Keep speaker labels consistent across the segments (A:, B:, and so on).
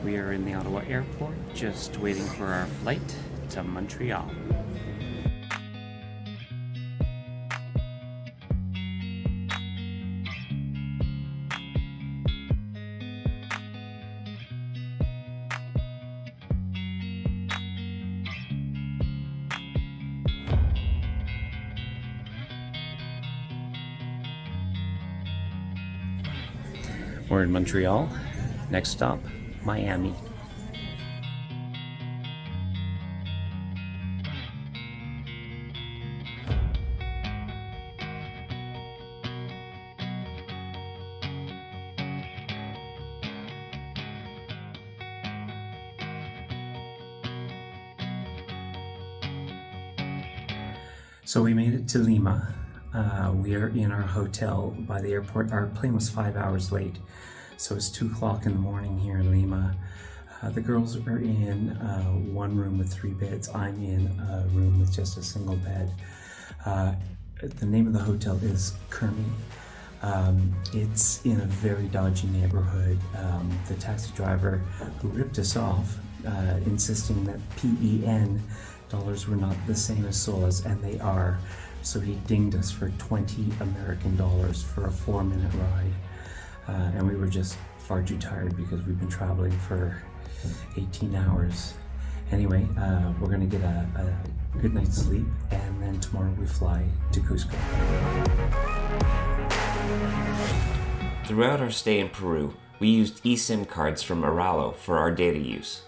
A: we are in the Ottawa airport, just waiting for our flight to Montreal. We're in Montreal. Next stop, Miami. So we made it to Lima. We are in our hotel by the airport. Our plane was 5 hours late, so it's 2 o'clock in the morning here in Lima. The girls are in one room with 3 beds. I'm in a room with just a single bed. The name of the hotel is Kermi. It's in a very dodgy neighborhood. The taxi driver who ripped us off, insisting that PEN dollars were not the same as soles, and they are. So he dinged us for 20 American dollars for a 4-minute ride. And we were just far too tired because we've been traveling for 18 hours. Anyway, we're gonna get a good night's sleep, and then tomorrow we fly to Cusco.
B: Throughout our stay in Peru, we used eSIM cards from Aralo for our data use.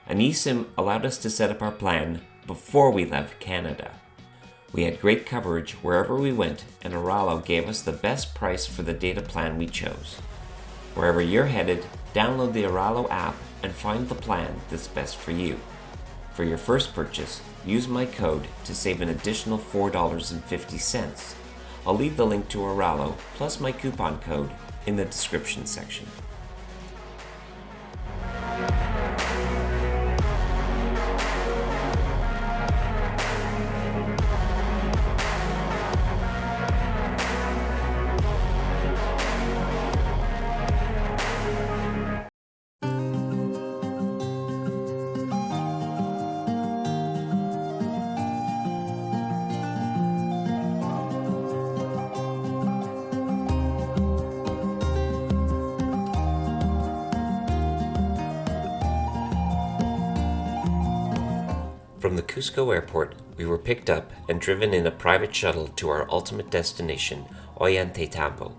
B: An eSIM allowed us to set up our plan before we left Canada. We had great coverage wherever we went, and Aralo gave us the best price for the data plan we chose. Wherever you're headed, download the Aralo app and find the plan that's best for you. For your first purchase, use my code to save an additional $4.50. I'll leave the link to Aralo plus my coupon code in the description section. From the Cusco airport, we were picked up and driven in a private shuttle to our ultimate destination, Ollantaytambo.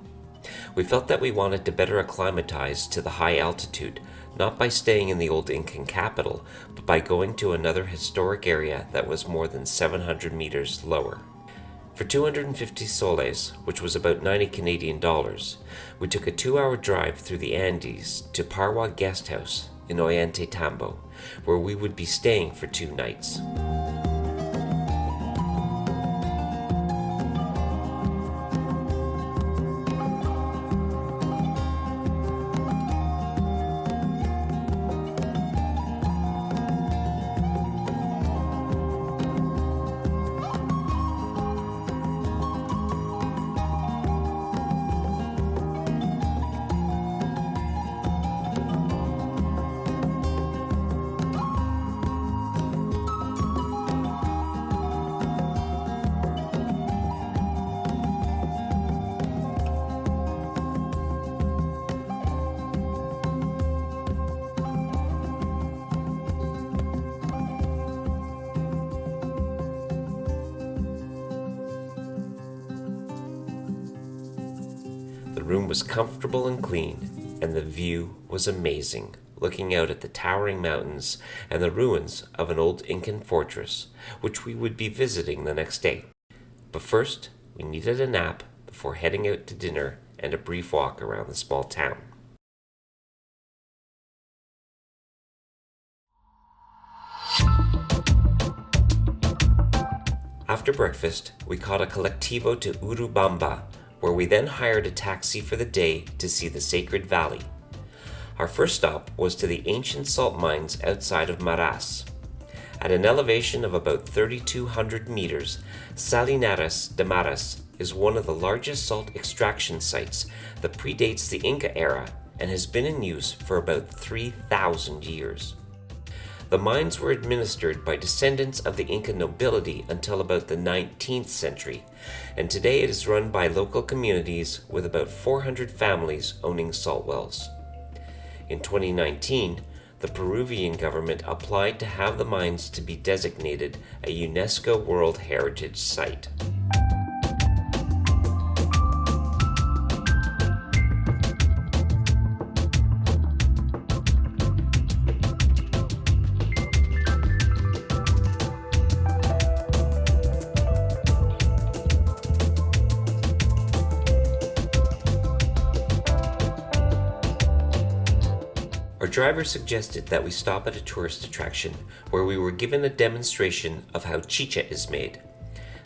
B: We felt that we wanted to better acclimatize to the high altitude, not by staying in the old Incan capital, but by going to another historic area that was more than 700 meters lower. For 250 soles, which was about 90 Canadian dollars, we took a 2-hour drive through the Andes to Parwa Guest House in Ollantaytambo, where we would be staying for 2 nights. The room was comfortable and clean, and the view was amazing, looking out at the towering mountains and the ruins of an old Incan fortress, which we would be visiting the next day. But first, we needed a nap before heading out to dinner and a brief walk around the small town. After breakfast, we caught a colectivo to Urubamba, where we then hired a taxi for the day to see the Sacred Valley. Our first stop was to the ancient salt mines outside of Maras. At an elevation of about 3,200 meters, Salinares de Maras is one of the largest salt extraction sites that predates the Inca era and has been in use for about 3,000 years. The mines were administered by descendants of the Inca nobility until about the 19th century, and today it is run by local communities with about 400 families owning salt wells. In 2019, the Peruvian government applied to have the mines to be designated a UNESCO World Heritage Site. Our driver suggested that we stop at a tourist attraction where we were given a demonstration of how chicha is made.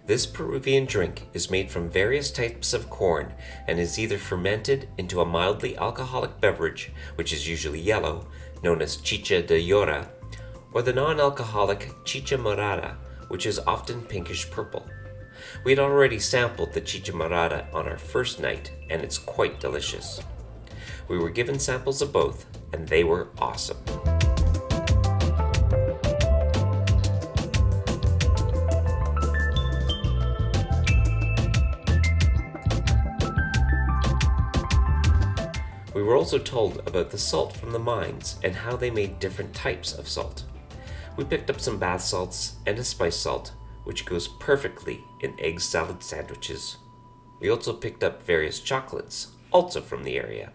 B: This Peruvian drink is made from various types of corn and is either fermented into a mildly alcoholic beverage, which is usually yellow, known as chicha de llora, or the non-alcoholic chicha morada, which is often pinkish purple. We had already sampled the chicha morada on our first night, and it's quite delicious. We were given samples of both, and they were awesome. We were also told about the salt from the mines and how they made different types of salt. We picked up some bath salts and a spice salt, which goes perfectly in egg salad sandwiches. We also picked up various chocolates, also from the area.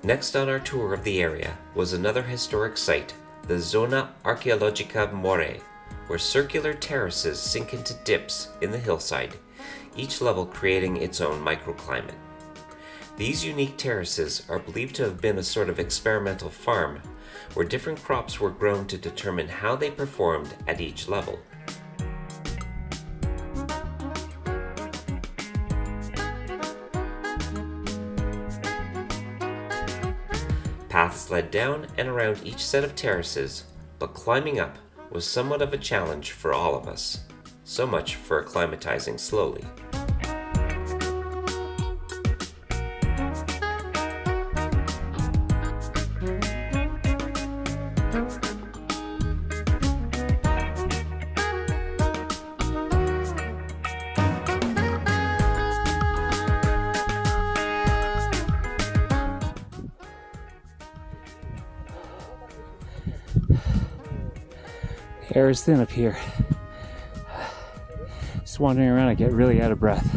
B: Next on our tour of the area was another historic site, the Zona Arqueológica More, where circular terraces sink into dips in the hillside, each level creating its own microclimate. These unique terraces are believed to have been a sort of experimental farm, where different crops were grown to determine how they performed at each level. Paths led down and around each set of terraces, but climbing up was somewhat of a challenge for all of us. So much for acclimatizing slowly.
A: Air is thin up here. Just wandering around, I get really out of breath.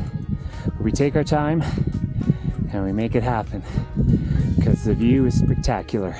A: But we take our time and we make it happen because the view is spectacular.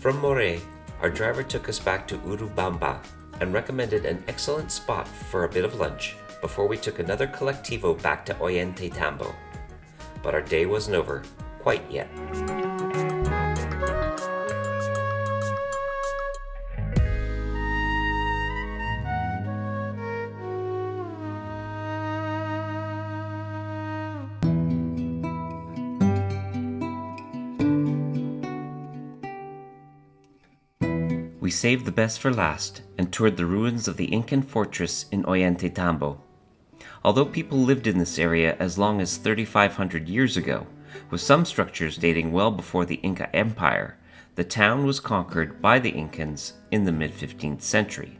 B: From More, our driver took us back to Urubamba and recommended an excellent spot for a bit of lunch before we took another collectivo back to Ollantaytambo. But our day wasn't over quite yet. We saved the best for last and toured the ruins of the Incan fortress in Ollantaytambo. Although people lived in this area as long as 3,500 years ago, with some structures dating well before the Inca Empire, the town was conquered by the Incans in the mid-15th century.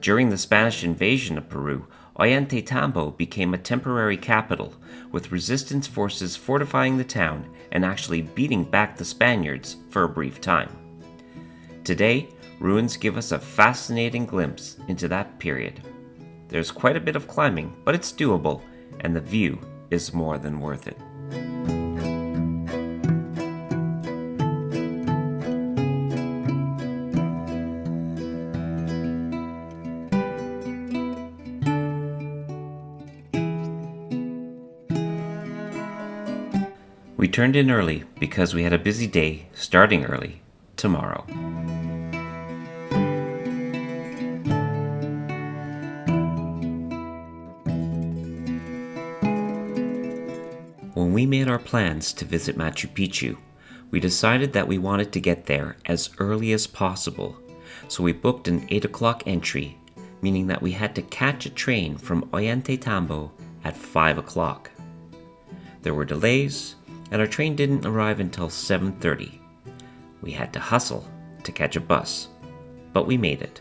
B: During the Spanish invasion of Peru, Ollantaytambo became a temporary capital, with resistance forces fortifying the town and actually beating back the Spaniards for a brief time. Today, ruins give us a fascinating glimpse into that period. There's quite a bit of climbing, but it's doable, and the view is more than worth it. We turned in early because we had a busy day starting early tomorrow. When we made our plans to visit Machu Picchu, we decided that we wanted to get there as early as possible, so we booked an 8 o'clock entry, meaning that we had to catch a train from Ollantaytambo at 5 o'clock. There were delays, and our train didn't arrive until 7:30. We had to hustle to catch a bus, but we made it.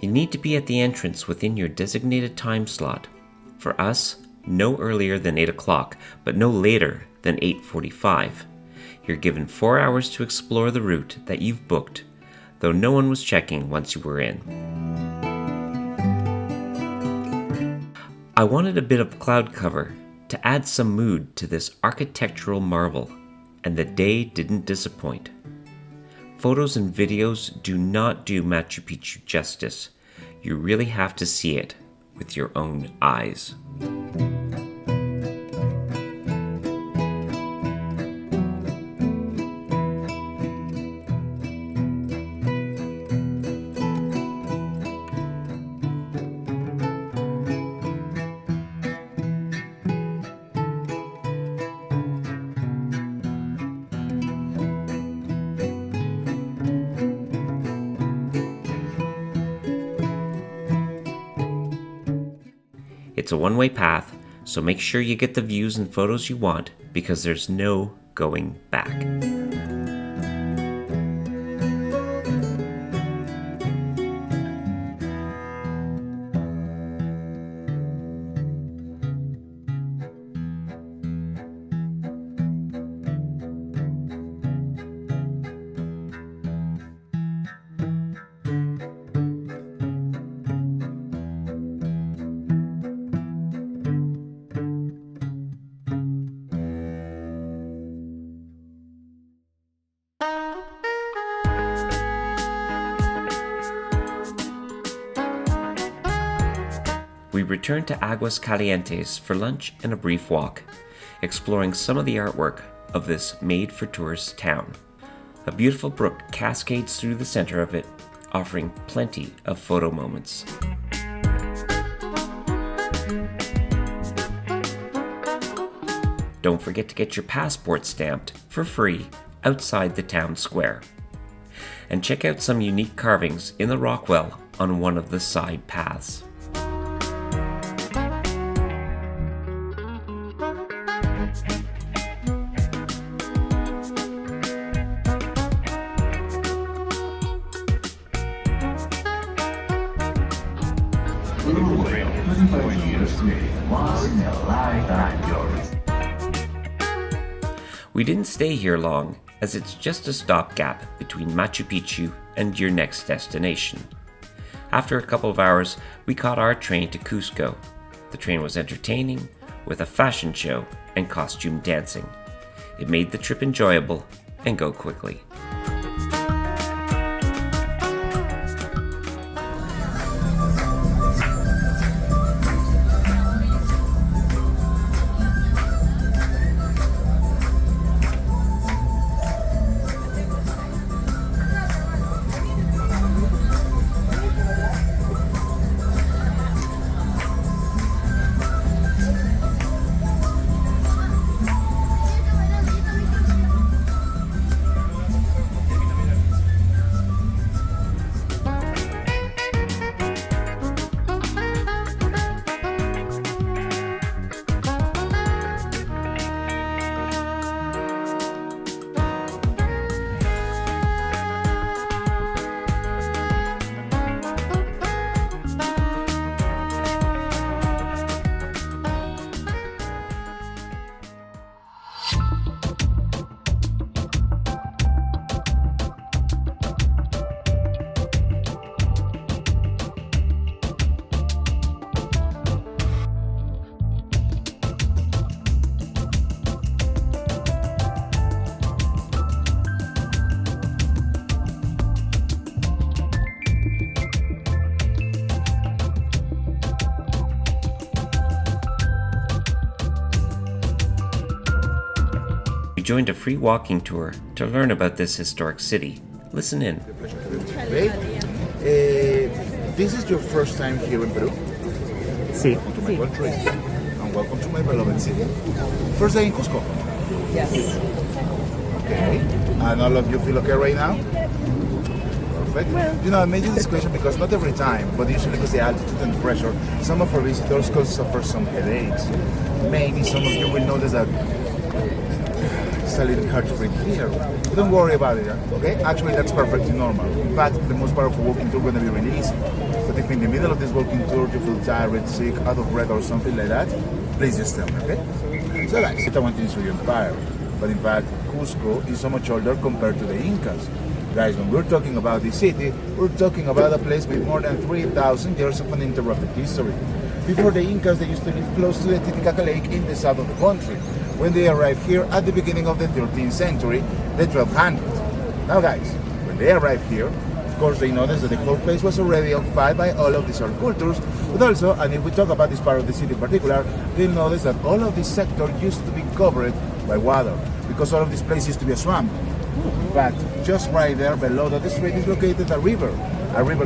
B: You need to be at the entrance within your designated time slot. For us, no earlier than 8 o'clock, but no later than 8:45. You're given 4 hours to explore the route that you've booked, though no one was checking once you were in. I wanted a bit of cloud cover to add some mood to this architectural marvel, and the day didn't disappoint. Photos and videos do not do Machu Picchu justice. You really have to see it with your own eyes. It's a one-way path, so make sure you get the views and photos you want because there's no going back. We returned to Aguas Calientes for lunch and a brief walk, exploring some of the artwork of this made-for-tourists town. A beautiful brook cascades through the center of it, offering plenty of photo moments. Don't forget to get your passport stamped for free outside the town square. And check out some unique carvings in the rock well on one of the side paths. We didn't stay here long, as it's just a stopgap between Machu Picchu and your next destination. After a couple of hours, we caught our train to Cusco. The train was entertaining, with a fashion show and costume dancing. It made the trip enjoyable and go quickly. joined a free walking tour to learn about this historic city. Listen in.
C: Okay. This is your first time here in Peru?
A: Sí.
C: To my country. And welcome to my beloved city. First day in Cusco.
D: Yes.
C: Okay. And all of you feel okay right now? Perfect. You know, I made this question because not every time, but usually because the altitude and the pressure, some of our visitors could suffer some headaches. Maybe some of you will notice that it's a little hard to breathe here. But don't worry about it, okay? Actually, that's perfectly normal. In fact, the most powerful walking tour is going to be really easy. But if in the middle of this walking tour you feel tired, sick, out of breath or something like that, please just tell me, okay? So guys, I want to show you empire. But in fact, Cusco is so much older compared to the Incas. Guys, when we're talking about this city, we're talking about a place with more than 3,000 years of uninterrupted history. Before the Incas, they used to live close to the Titicaca Lake in the south of the country. When they arrived here at the beginning of the 13th century, the 1200s. Now guys, when they arrived here, of course they noticed that the whole place was already occupied by all of these old cultures, but also, and if we talk about this part of the city in particular, they'll notice that all of this sector used to be covered by water, because all of this place used to be a swamp. In fact, just right there below that street is located a river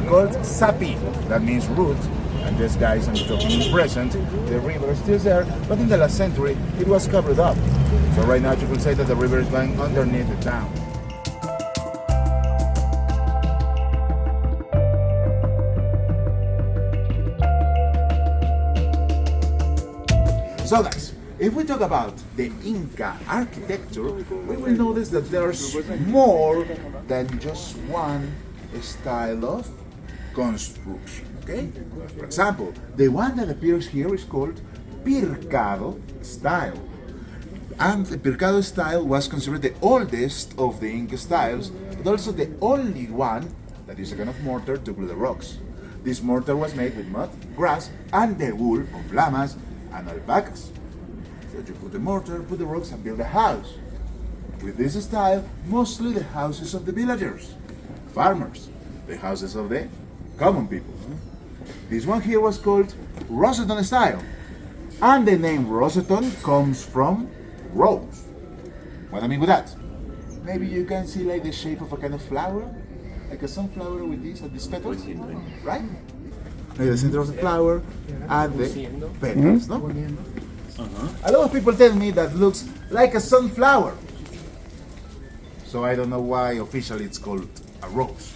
C: called Sapi, that means root. And this guys, I'm talking in present, the river is still there, but in the last century it was covered up. So right now you can say that the river is going underneath the town. So guys, if we talk about the Inca architecture, we will notice that there's more than just one style of construction, okay? For example, the one that appears here is called Pircado style. And the Pircado style was considered the oldest of the Inca styles, but also the only one that is a kind of mortar to glue the rocks. This mortar was made with mud, grass, and the wool of llamas and alpacas. So you put the mortar, put the rocks, and build a house. With this style, mostly the houses of the villagers, farmers, the houses of the common people. This one here was called Roseton style, and the name Roseton comes from rose. What I mean with that? Maybe you can see like the shape of a kind of flower, like a sunflower with these petals, right? Like the center of the flower and the petals, no? A lot of people tell me that looks like a sunflower. So I don't know why officially it's called a rose.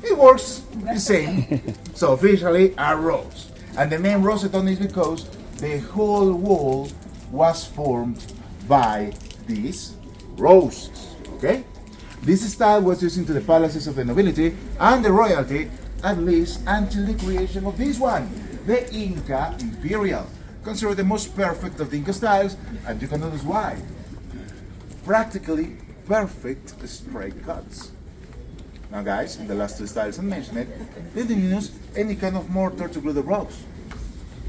C: It works the same. So officially a rose. And the name Roseton is because the whole wall was formed by these roses. Okay? This style was used into the palaces of the nobility and the royalty, at least until the creation of this one, the Inca Imperial, considered the most perfect of the Inca styles, and you can notice why. Practically perfect straight cuts. Now guys, in the last two styles I mentioned, they didn't use any kind of mortar to glue the rocks.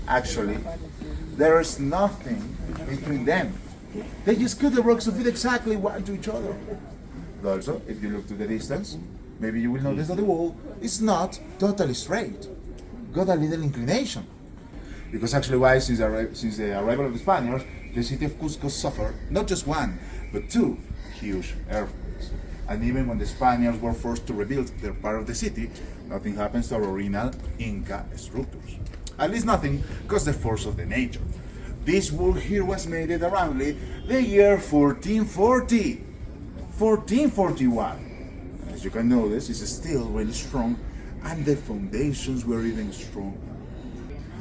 C: Actually, there is nothing between them. They just cut the rocks to fit exactly one to each other. Also, if you look to the distance, maybe you will notice that the wall is not totally straight. Got a little inclination. Because actually why, since the arrival of the Spaniards, the city of Cusco suffered not just one, but two huge earthquakes. And even when the Spaniards were forced to rebuild their part of the city, nothing happens to our original Inca structures. At least nothing, because the force of the nature. This wall here was made at around the year 1440, 1441. And as you can notice, it's still really strong, and the foundations were even stronger.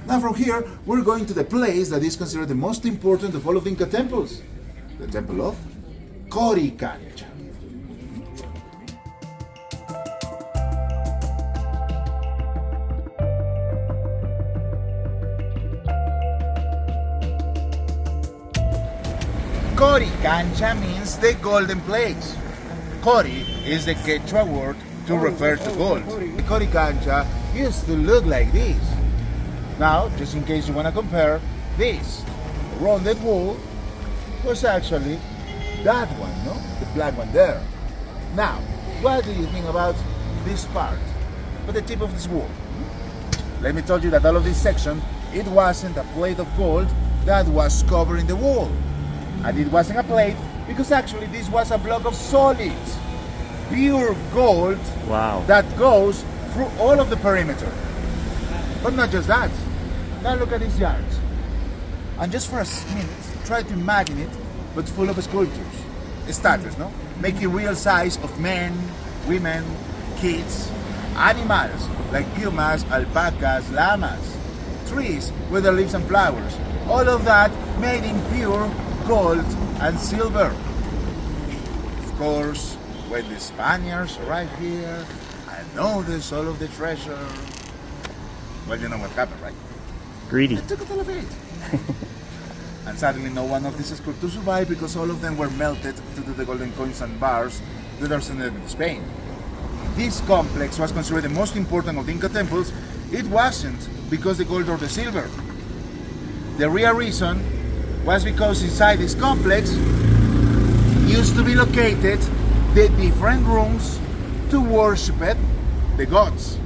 C: Now from here, we're going to the place that is considered the most important of all of the Inca temples, the temple of Coricancha. Coricancha means the golden place. Cori is the Quechua word to refer to gold. Coricancha used to look like this. Now, just in case you want to compare, this rounded wall was actually that one, no? The black one there. Now, what do you think about this part? But the tip of this wall? Let me tell you that all of this section, it wasn't a plate of gold that was covering the wall. And it wasn't a plate because actually this was a block of solid, pure gold
A: Wow.
C: that goes through all of the perimeter. But not just that. Now look at this yard. And just for a minute, try to imagine it, but full of sculptures, statues, no? Making real size of men, women, kids, animals like pumas, alpacas, llamas, trees with their leaves and flowers. All of that made in pure gold and silver. Of course, when the Spaniards arrived here and noticed all of the treasure, well, you know what happened, right?
A: Greedy.
C: They took all of it. And sadly, no one of these sculptures survived because all of them were melted due to the golden coins and bars that are sent in Spain. This complex was considered the most important of the Inca temples. It wasn't because the gold or the silver. The real reason was because inside this complex used to be located the different rooms to worship the gods.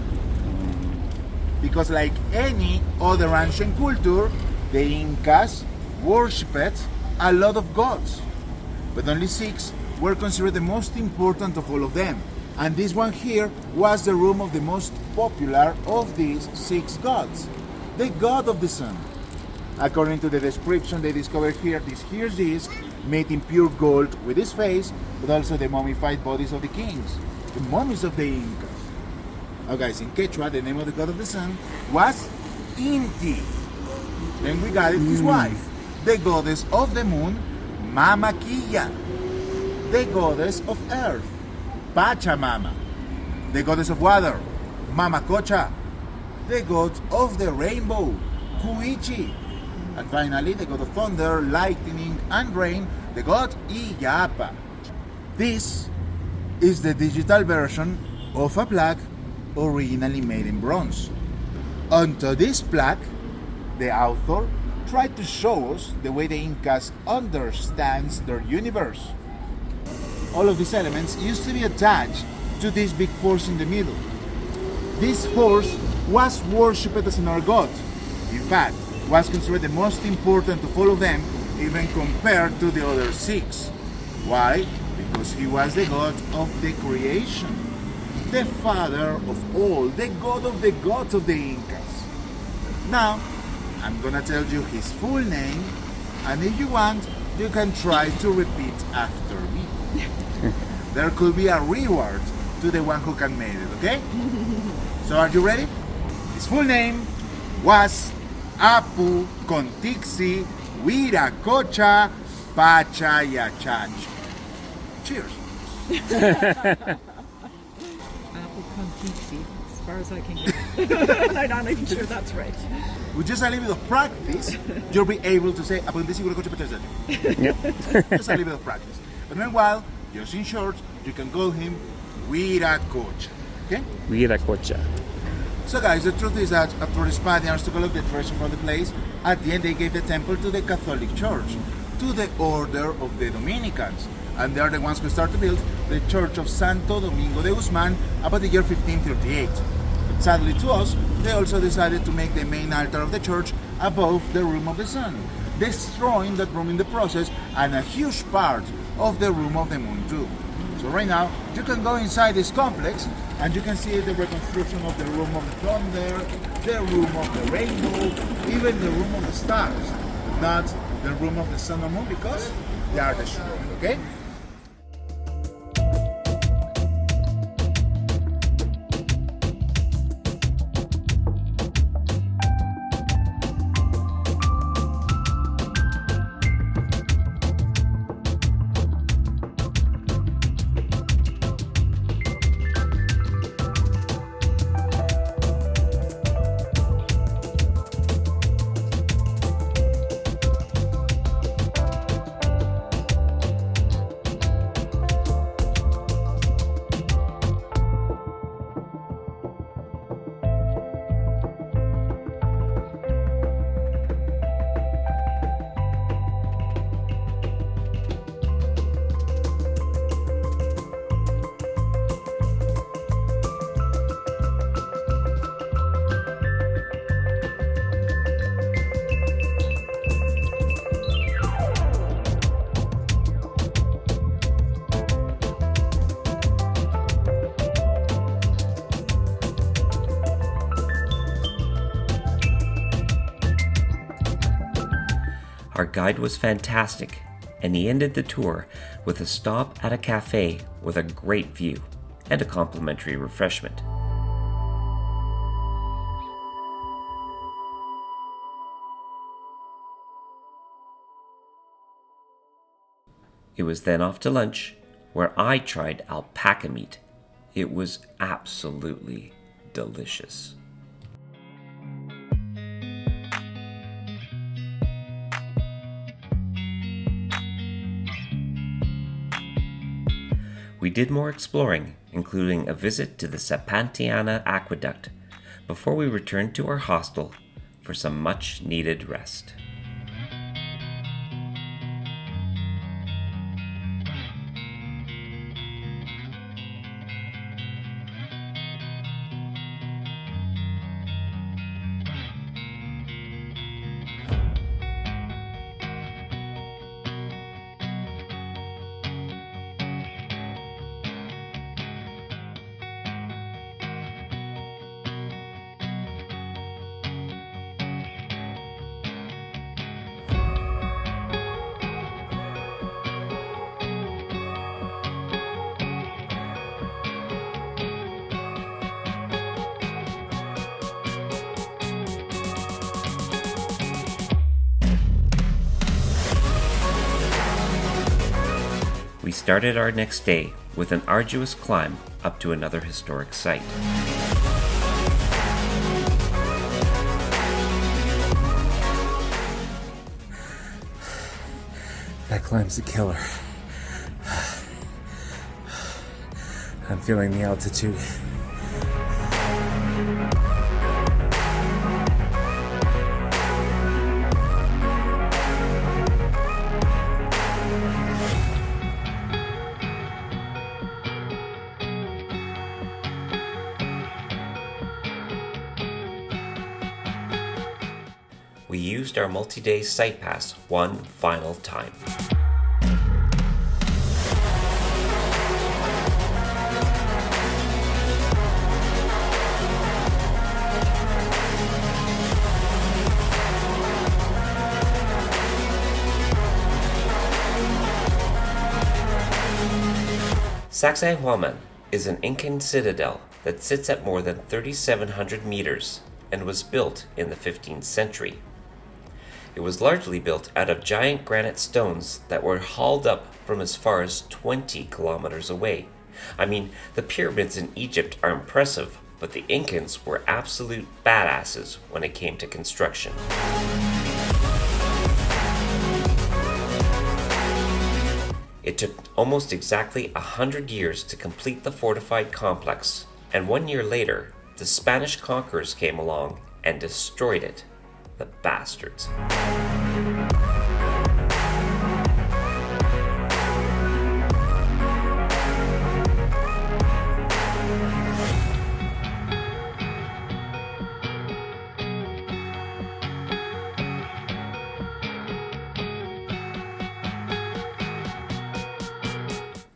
C: Because like any other ancient culture, the Incas worshipped a lot of gods, but only 6 were considered the most important of all of them. And this one here was the room of the most popular of these 6 gods, the god of the sun. According to the description they discovered here, this here disc made in pure gold with his face, but also the mummified bodies of the kings, the mummies of the Incas. Now guys, in Quechua, the name of the god of the sun was Inti. Then we got it, his wife, the goddess of the moon, Mama Quilla, the goddess of earth, Pachamama, the goddess of water, Mama Cocha, the god of the rainbow, Cuichi, and finally the god of thunder, lightning, and rain, the god Illapa. This is the digital version of a plaque originally made in bronze. Onto this plaque, the author tried to show us the way the Incas understands their universe. All of these elements used to be attached to this big force in the middle. This force was worshipped as another god. In fact, was considered the most important of all of them, even compared to the other 6. Why? Because he was the god of the creation, the father of all, the god of the gods of the Incas. Now, I'm gonna tell you his full name, and if you want, you can try to repeat after me. There could be a reward to the one who can make it, okay? So are you ready? His full name was Apu Contixi Huiracocha Pachayachach. Cheers.
D: Apple Contixi, as far as I can get. I'm not even sure that's right.
C: With just a little bit of practice, you'll be able to say Apu Contixi Huiracocha Pachayachach.
A: Yep.
C: Just a little bit of practice. But meanwhile, just in short, you can call him Huiracocha. Okay?
A: Huiracocha.
C: So guys, the truth is that after the Spaniards took all of the treasure from the place, at the end they gave the temple to the Catholic Church, to the order of the Dominicans. And they are the ones who started to build the Church of Santo Domingo de Guzman about the year 1538. But sadly to us, they also decided to make the main altar of the church above the room of the sun, destroying that room in the process and a huge part of the room of the moon too. So right now, you can go inside this complex and you can see the reconstruction of the room of the thunder, the room of the rainbow, even the room of the stars, not the room of the sun or moon because they are destroyed, okay?
B: Our guide was fantastic, and he ended the tour with a stop at a cafe with a great view and a complimentary refreshment. It was then off to lunch, where I tried alpaca meat. It was absolutely delicious. We did more exploring, including a visit to the Sapantiana Aqueduct, before we returned to our hostel for some much-needed rest. We started our next day with an arduous climb up to another historic site.
A: That climb's a killer. I'm feeling the altitude.
B: We used our multi-day site pass one final time. Sacsayhuaman is an Incan citadel that sits at more than 3,700 meters and was built in the 15th century. It was largely built out of giant granite stones that were hauled up from as far as 20 kilometers away. I mean, the pyramids in Egypt are impressive, but the Incans were absolute badasses when it came to construction. It took almost exactly 100 years to complete the fortified complex, and 1 year later, the Spanish conquerors came along and destroyed it. The bastards.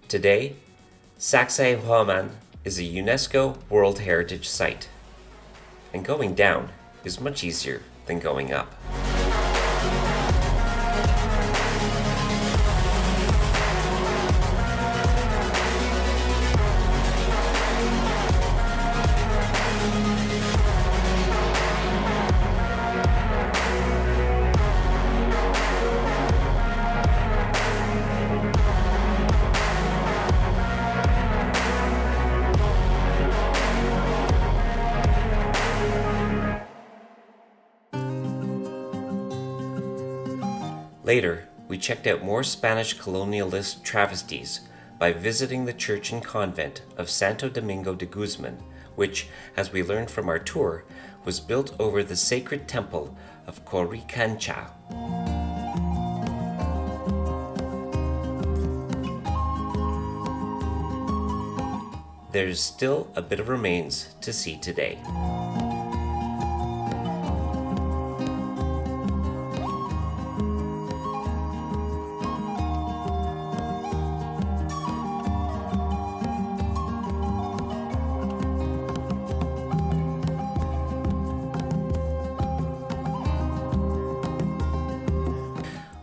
B: Today, Sacsayhuaman is a UNESCO World Heritage Site, and going down is much easier than going up. Later, we checked out more Spanish colonialist travesties by visiting the church and convent of Santo Domingo de Guzman, which, as we learned from our tour, was built over the sacred temple of Coricancha. There is still a bit of remains to see today.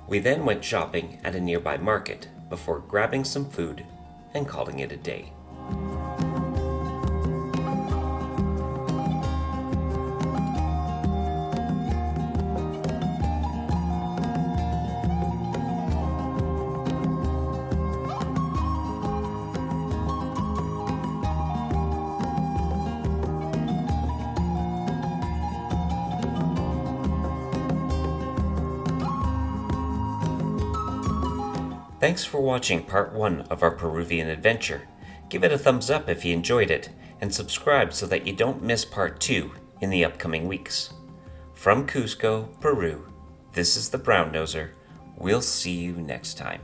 B: We then went shopping at a nearby market before grabbing some food and calling it a day. Thanks for watching part 1 of our Peruvian adventure. Give it a thumbs up if you enjoyed it, and subscribe so that you don't miss part 2 in the upcoming weeks. From Cusco, Peru, this is the Brown Noser. We'll see you next time.